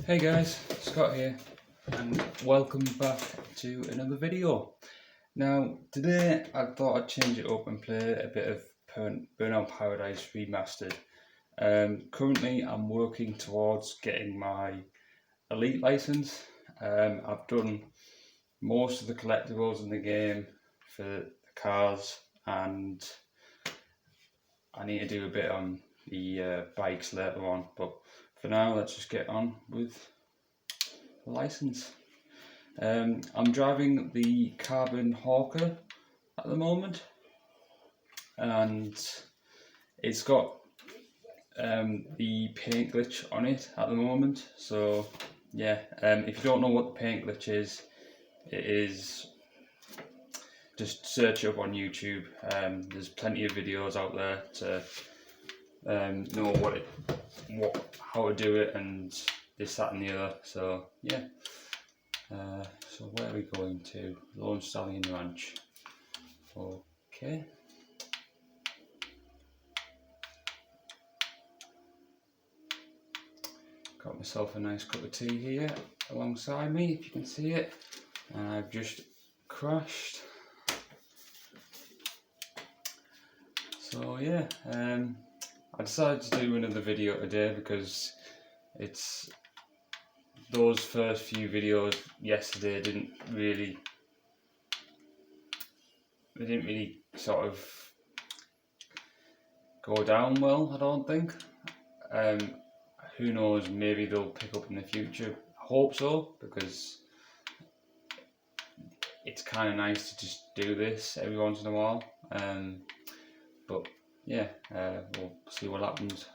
Hey guys, Scott here, and welcome back to another video. Now, today I thought I'd change it up and play a bit of Burnout Paradise Remastered. Currently, I'm working towards getting my Elite license. I've done most of the collectibles in the game for the cars, and I need to do a bit on the bikes later on, but for now let's just get on with the license. I'm driving the Carbon Hawker at the moment, and it's got the paint glitch on it at the moment. So yeah, if you don't know what the paint glitch is, it is just search up on YouTube. There's plenty of videos out there to know how to do it and this, that and the other. So yeah, so where are we going to? Lone Stallion Ranch. Okay. Got myself a nice cup of tea here alongside me, if you can see it. And I've just crashed. So yeah, I decided to do another video today because those first few videos yesterday didn't really sort of go down well, I don't think. Who knows, maybe they'll pick up in the future. I hope so, because it's kind of nice to just do this every once in a while. But yeah, we'll see what happens.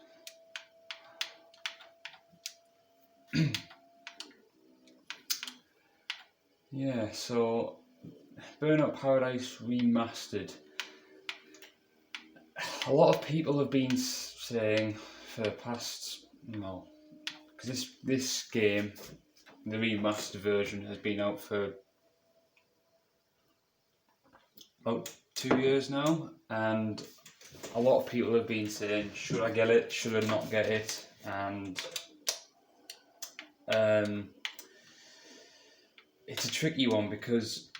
Yeah, so Burnout Paradise Remastered. A lot of people have been saying for the past, because this game, the remastered version, has been out for about 2 years now, and a lot of people have been saying, should I get it, should I not get it? And it's a tricky one because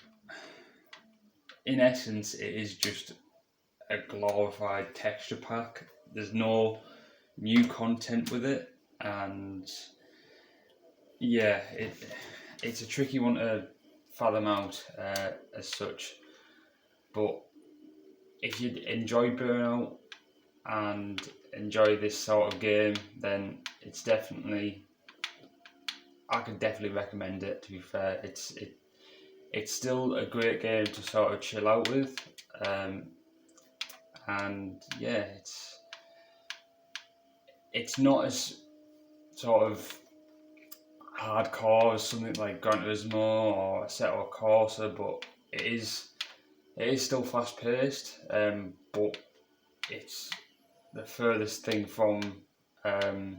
in essence it is just a glorified texture pack. There's no new content with it, and yeah, it's a tricky one to fathom out as such. But if you enjoy Burnout and enjoy this sort of game, then it's definitely, I could definitely recommend it. To be fair, it's still a great game to sort of chill out with, and yeah, it's not as sort of hardcore as something like Gran Turismo or Assetto Corsa, but it is still fast paced, but it's the furthest thing from Gran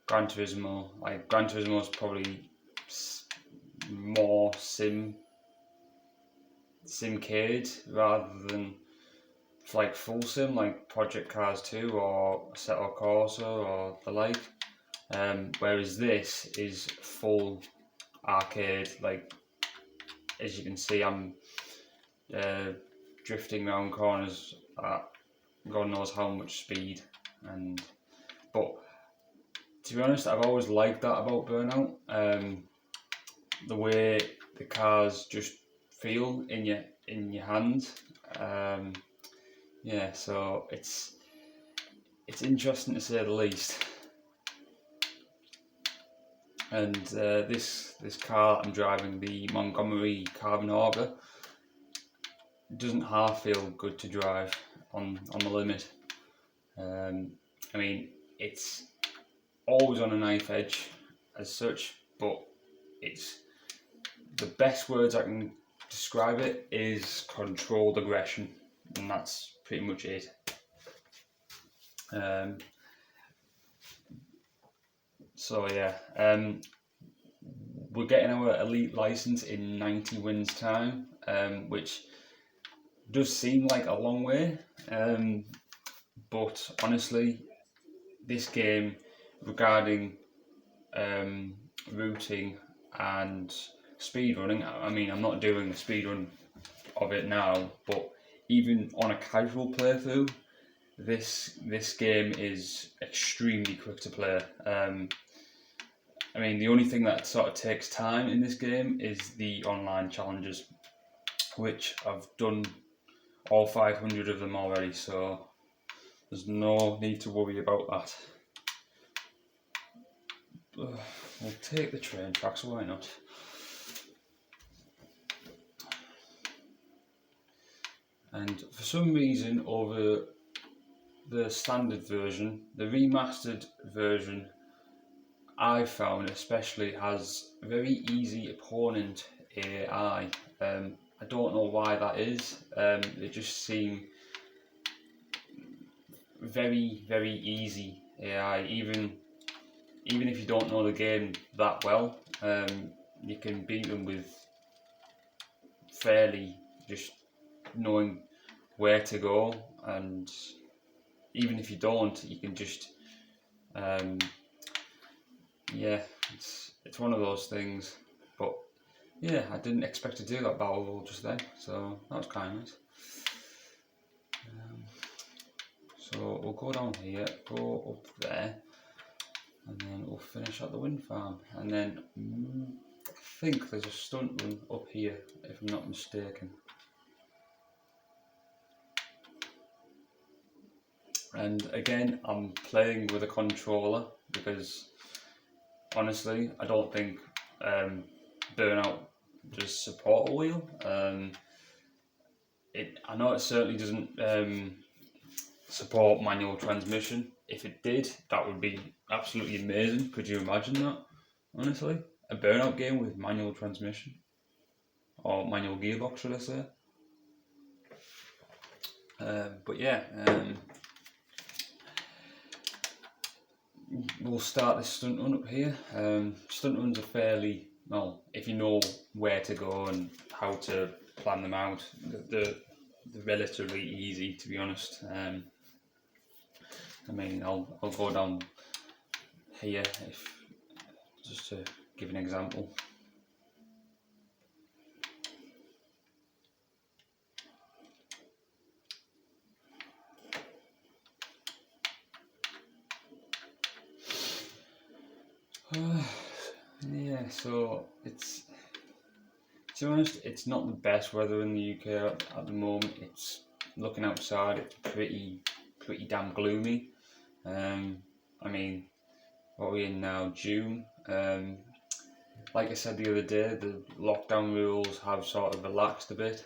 Turismo. Like Gran Turismo is probably more simcade rather than like full sim, like Project Cars 2 or Assetto Corsa or the like. Whereas this is full arcade. Like, as you can see, I'm drifting around corners at God knows how much speed, but to be honest, I've always liked that about Burnout. The way the cars just feel in your hands. Yeah, so it's interesting to say the least. And this car I'm driving, the Montgomery Carbon Hawker, doesn't half feel good to drive on the limit. I mean, it's always on a knife edge as such, but it's the best words I can describe it is controlled aggression, and that's pretty much it. So yeah, we're getting our elite license in 90 wins time, which does seem like a long way, but honestly, this game, regarding routing and speed running. I mean, I'm not doing a speed run of it now, but even on a casual playthrough, this game is extremely quick to play. I mean, the only thing that sort of takes time in this game is the online challenges, which I've done all 500 of them already, so there's no need to worry about that. We'll take the train tracks, why not? And for some reason, over the standard version, the remastered version, I found especially has very easy opponent AI. I don't know why that is. They just seem very easy AI. Even if you don't know the game that well, you can beat them with fairly just knowing where to go, and even if you don't, you can just yeah, it's one of those things. But yeah, I didn't expect to do that battle roll just then, so that was kind of nice. So we'll go down here, go up there, and then we'll finish at the wind farm, and then I think there's a stunt run up here, if I'm not mistaken. And again, I'm playing with a controller because honestly, I don't think Burnout does support a wheel. I know it certainly doesn't support manual transmission. If it did, that would be absolutely amazing. Could you imagine that? Honestly, a Burnout game with manual transmission, or manual gearbox, should I say? But yeah, we'll start this stunt run up here. Stunt runs are fairly, well, if you know where to go and how to plan them out, they're relatively easy, to be honest. I mean, I'll go down here just to give an example. Yeah, so to be honest, it's not the best weather in the UK at the moment. It's looking outside, it's pretty damn gloomy. I mean, what are we in now? June. Like I said the other day, the lockdown rules have sort of relaxed a bit,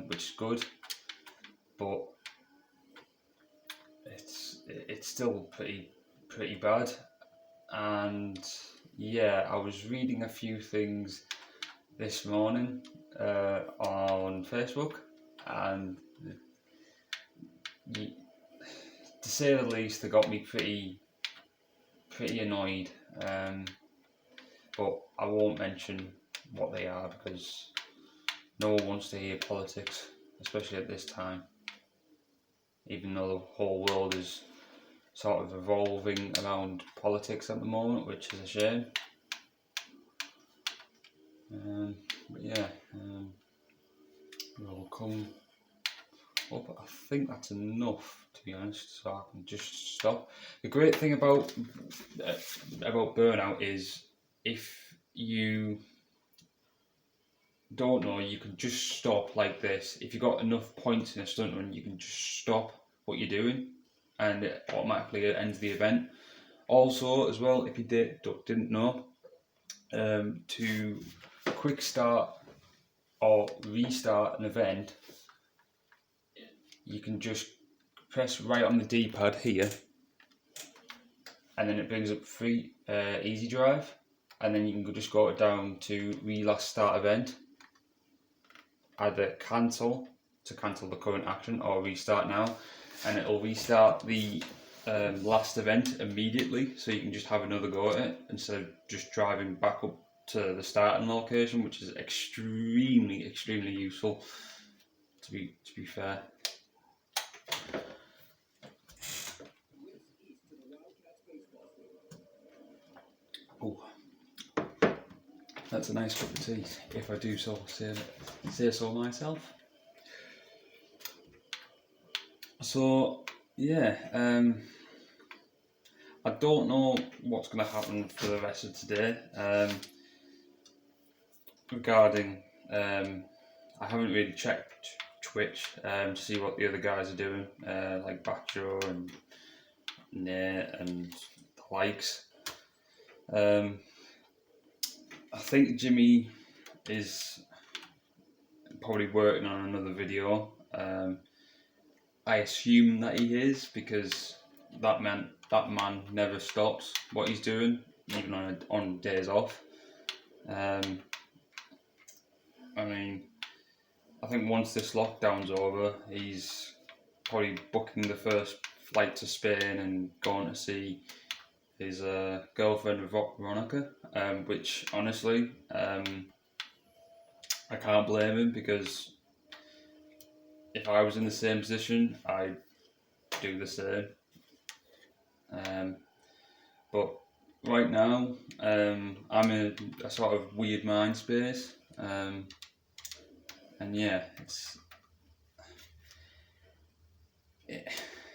which is good, but it's still pretty bad. And yeah, I was reading a few things this morning on Facebook, and to say the least, they got me pretty annoyed. But I won't mention what they are because no one wants to hear politics, especially at this time. Even though the whole world is sort of evolving around politics at the moment, which is a shame. But yeah, we'll come up. I think that's enough, to be honest, so I can just stop. The great thing about Burnout is if you don't know, you can just stop like this. If you've got enough points in a stunt run, you can just stop what you're doing and it automatically ends the event. Also, as well, if you didn't know, to quick start or restart an event, you can just press right on the D-pad here, and then it brings up free easy drive, and then you can just go down to last start event, either cancel to cancel the current action or restart now, and it'll restart the last event immediately, so you can just have another go at it instead of just driving back up to the starting location, which is extremely useful, to be fair. Oh. That's a nice cup of tea, if I do say so myself. So yeah, I don't know what's going to happen for the rest of today. Regarding, I haven't really checked Twitch to see what the other guys are doing, like Bacho and Nate and the likes. I think Jimmy is probably working on another video. I assume that he is, because that man never stops what he's doing, even on days off. I mean, I think once this lockdown's over, he's probably booking the first flight to Spain and going to see his girlfriend Veronica, which honestly, I can't blame him, because if I was in the same position, I'd do the same. But right now, I'm in a sort of weird mind space, and yeah,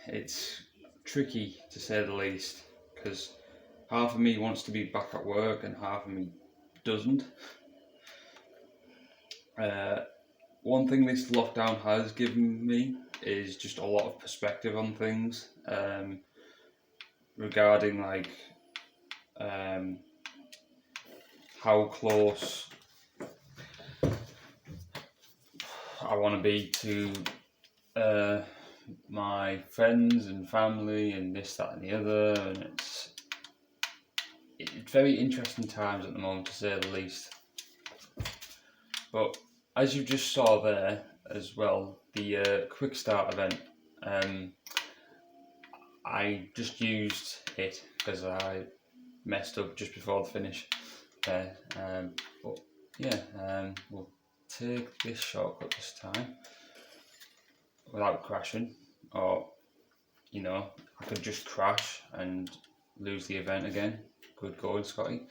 it's tricky, to say the least, because half of me wants to be back at work and half of me doesn't. One thing this lockdown has given me is just a lot of perspective on things, regarding like how close I want to be to my friends and family and this, that and the other, and it's very interesting times at the moment, to say the least. But as you just saw there as well, the quick start event, I just used it because I messed up just before the finish there. But yeah, we'll take this shortcut this time without crashing, or I could just crash and lose the event again. Good going, Scotty.